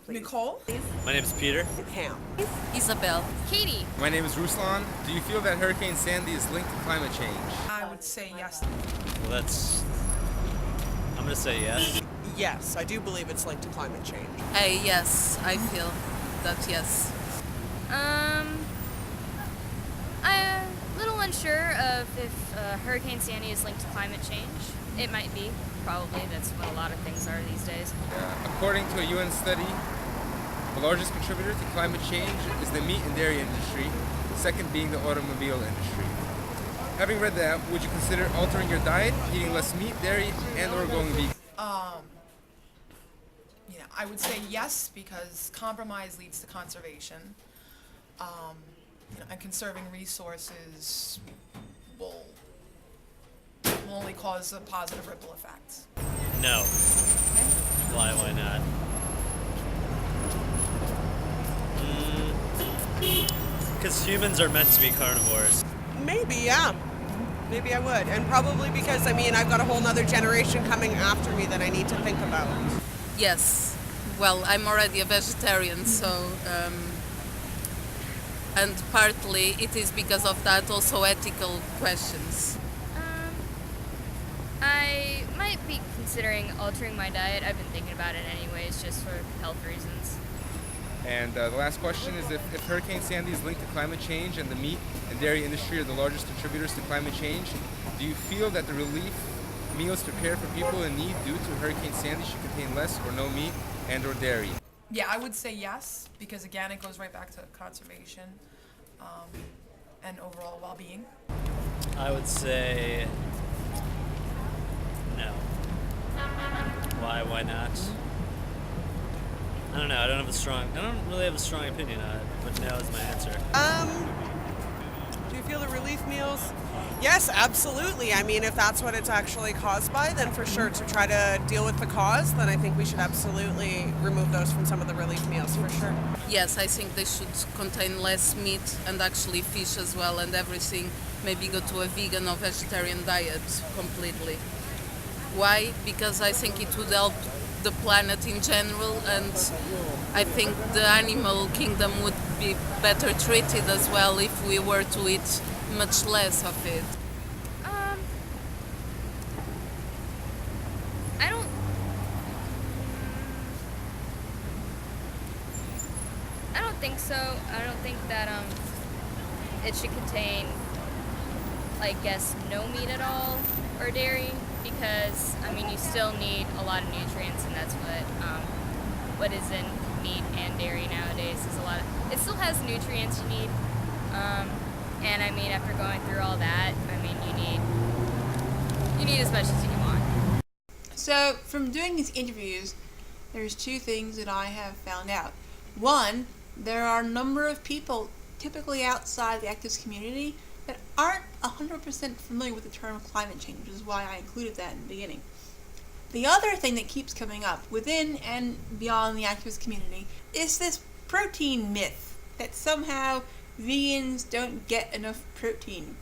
please. Nicole? My name is Peter. Ham. Isabel. Katie. My name is Ruslan. Do you feel that Hurricane Sandy is linked to climate change? I would say yes. Well, I'm gonna say yes. Yes, I do believe it's linked to climate change. Yes, I feel that yes. I'm a little unsure of if Hurricane Sandy is linked to climate change. It might be, probably. That's what a lot of things are these days. According to a UN study, the largest contributor to climate change is the meat and dairy industry, second being the automobile industry. Having read that, would you consider altering your diet, eating less meat, dairy, and/or going vegan? I would say yes because compromise leads to conservation, and conserving resources will only cause a positive ripple effect. No. Why not? Because humans are meant to be carnivores. Maybe, yeah. Maybe I would. And probably because, I've got a whole nother generation coming after me that I need to think about. Yes. Well, I'm already a vegetarian, so and partly it is because of that, also ethical questions. I might be considering altering my diet. I've been thinking about it anyways, just for health reasons. And the last question is if Hurricane Sandy is linked to climate change and the meat and dairy industry are the largest contributors to climate change, do you feel that the relief meals prepared for people in need due to Hurricane Sandy should contain less or no meat and or dairy? Yeah, I would say yes because again, it goes right back to conservation and overall well-being. I would say no. Why not? I don't know. I don't really have a strong opinion on it, but no is my answer. Do you feel the relief meals? Yes, absolutely. If that's what it's actually caused by, then for sure to try to deal with the cause, then I think we should absolutely remove those from some of the relief meals, for sure. Yes, I think they should contain less meat and actually fish as well and everything. Maybe go to a vegan or vegetarian diet completely. Why? Because I think it would help the planet in general, and I think the animal kingdom would be better treated as well if we were to eat much less of it. I don't think so. I don't think that it should contain, no meat at all or dairy, because you still need a lot of nutrients, and that's what is in meat and dairy nowadays is a lot of. It still has nutrients you need, and after going through all that, you need as much as you want. So from doing these interviews, there's two things that I have found out. One, there are a number of people, typically outside the activist community, that aren't 100% familiar with the term climate change, which is why I included that in the beginning. The other thing that keeps coming up within and beyond the activist community is this protein myth that somehow vegans don't get enough protein.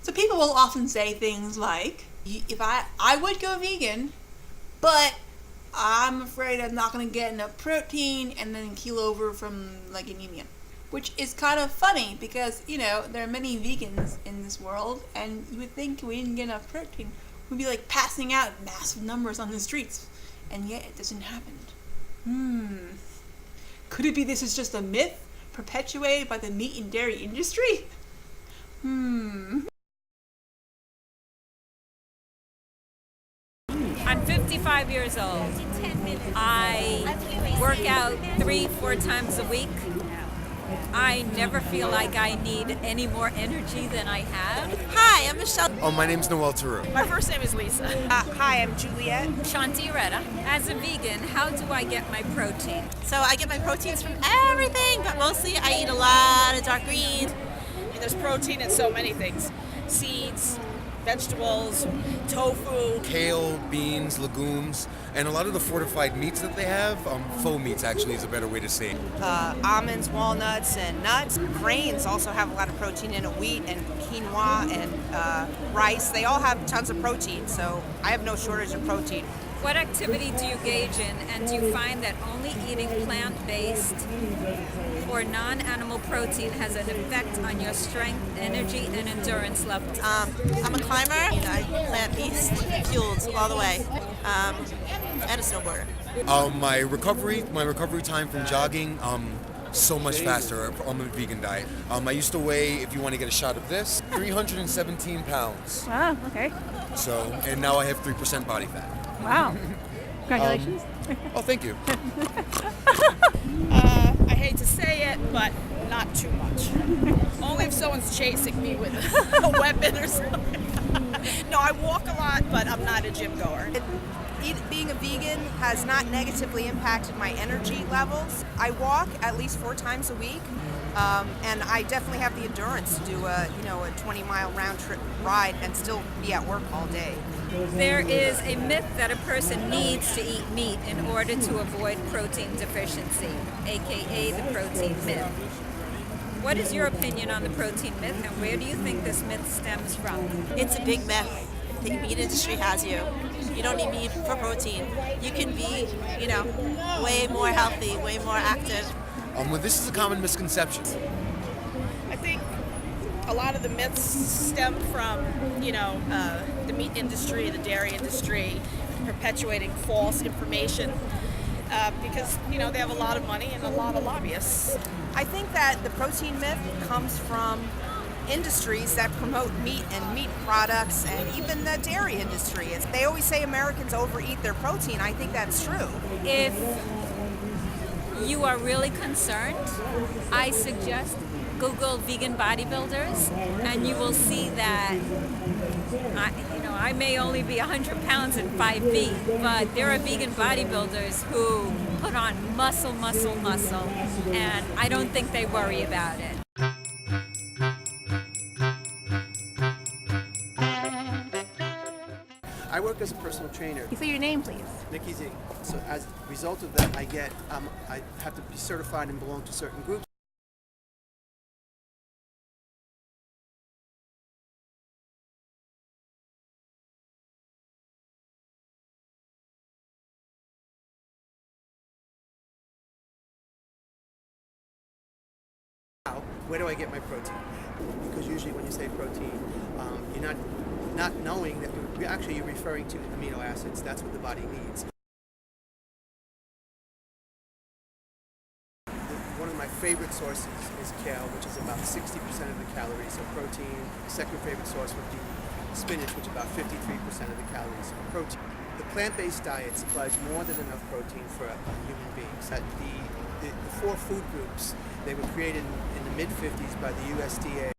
So people will often say things like, if I would go vegan, but I'm afraid I'm not going to get enough protein and then keel over from anemia. Which is kind of funny because, there are many vegans in this world, and you would think if we didn't get enough protein, we'd be passing out massive numbers on the streets. And yet it doesn't happen. Could it be this is just a myth perpetuated by the meat and dairy industry? I'm 55 years old. I work out 3-4 times a week. I never feel like I need any more energy than I have. Hi, I'm Michelle. Oh, my name's Noel Taru. My first name is Lisa. Hi, I'm Juliet. Shanti Retta. As a vegan, how do I get my protein? So I get my proteins from everything, but mostly I eat a lot of dark greens. There's protein in so many things. Seeds, vegetables, tofu. Kale, beans, legumes, and a lot of the fortified meats that they have, faux meats actually is a better way to say it. Almonds, walnuts, and nuts. Grains also have a lot of protein in it. Wheat and quinoa and rice. They all have tons of protein, so I have no shortage of protein. What activity do you engage in, and do you find that only eating plant-based or non-animal protein has an effect on your strength, energy, and endurance levels? I'm a climber. I plant-based, fueled all the way, and a snowboarder. My recovery time from jogging, so much faster on the vegan diet. I used to weigh, if you want to get a shot of this, 317 pounds. Wow, okay. So, and now I have 3% body fat. Wow. Congratulations. Oh, thank you. I hate to say it, but not too much. Only if someone's chasing me with a weapon or something. No, I walk a lot, but I'm not a gym goer. Being a vegan has not negatively impacted my energy levels. I walk at least 4 times a week, and I definitely have the endurance to do a 20-mile round trip ride and still be at work all day. There is a myth that a person needs to eat meat in order to avoid protein deficiency, aka the protein myth. What is your opinion on the protein myth, and where do you think this myth stems from? It's a big myth. The meat industry has you. You don't need meat for protein. You can be, way more healthy, way more active. Well, this is a common misconception. I think a lot of the myths stem from, the meat industry, the dairy industry, perpetuating false information because, they have a lot of money and a lot of lobbyists. I think that the protein myth comes from industries that promote meat and meat products, and even the dairy industry. They always say Americans overeat their protein. I think that's true. If you are really concerned, I suggest Google vegan bodybuilders, and you will see that I may only be 100 pounds and 5 feet, but there are vegan bodybuilders who put on muscle, and I don't think they worry about it. I work as a personal trainer. Can you say your name, please? Nikki Z. So as a result of that, I have to be certified and belong to certain groups. Where do I get my protein? Because usually when you say protein, you're not knowing that you're referring to amino acids. That's what the body needs. One of my favorite sources is kale, which is about 60% of the calories of protein. The second favorite source would be spinach, which is about 53% of the calories of protein. The plant-based diet supplies more than enough protein for human beings. The 4 food groups, they were created in the mid-50s by the USDA.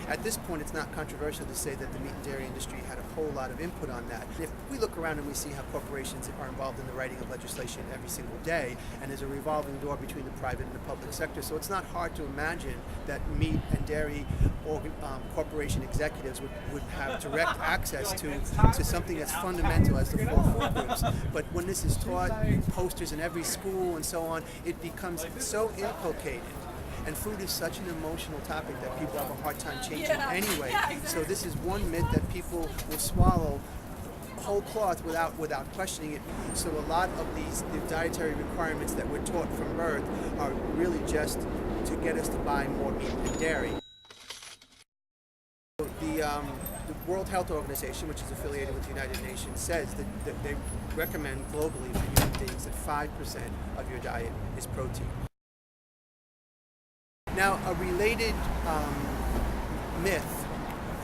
At this point, it's not controversial to say that the meat and dairy industry had a whole lot of input on that. If we look around and we see how corporations are involved in the writing of legislation every single day, and there's a revolving door between the private and the public sector, so it's not hard to imagine that meat and dairy corporation executives would have direct access to something as fundamental as the 4 food groups. But when this is taught, posters in every school and so on, it becomes so inculcated. And food is such an emotional topic that people have a hard time changing anyway. So this is one myth that people will swallow whole cloth without questioning it. So a lot of the dietary requirements that we're taught from birth are really just to get us to buy more meat and dairy. The World Health Organization, which is affiliated with the United Nations, says that they recommend globally for human beings that 5% of your diet is protein. Now, a related myth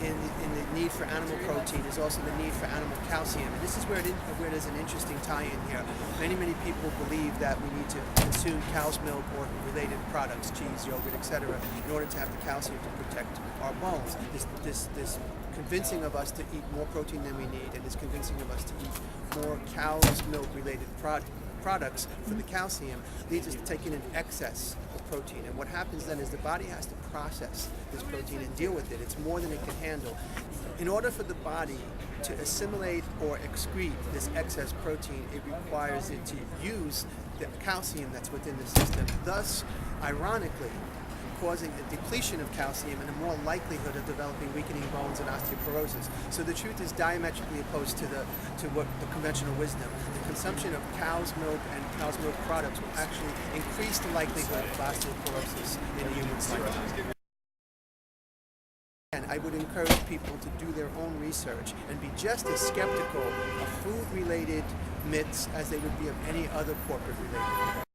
in the need for animal protein is also the need for animal calcium. And this is where there's an interesting tie-in here. Many people believe that we need to consume cow's milk or related products, cheese, yogurt, etc., in order to have the calcium to protect our bones. This convincing of us to eat more protein than we need, and this convincing of us to eat more cow's milk related products for the calcium leads us to taking an excess of protein. And what happens then is the body has to process this protein and deal with it. It's more than it can handle. In order for the body to assimilate or excrete this excess protein, it requires it to use the calcium that's within the system. Thus, ironically, causing a depletion of calcium and a more likelihood of developing weakening bones and osteoporosis. So the truth is diametrically opposed to what the conventional wisdom. The consumption of cow's milk and cow's milk products will actually increase the likelihood of osteoporosis in a human's lifetime. And I would encourage people to do their own research and be just as skeptical of food-related myths as they would be of any other corporate-related.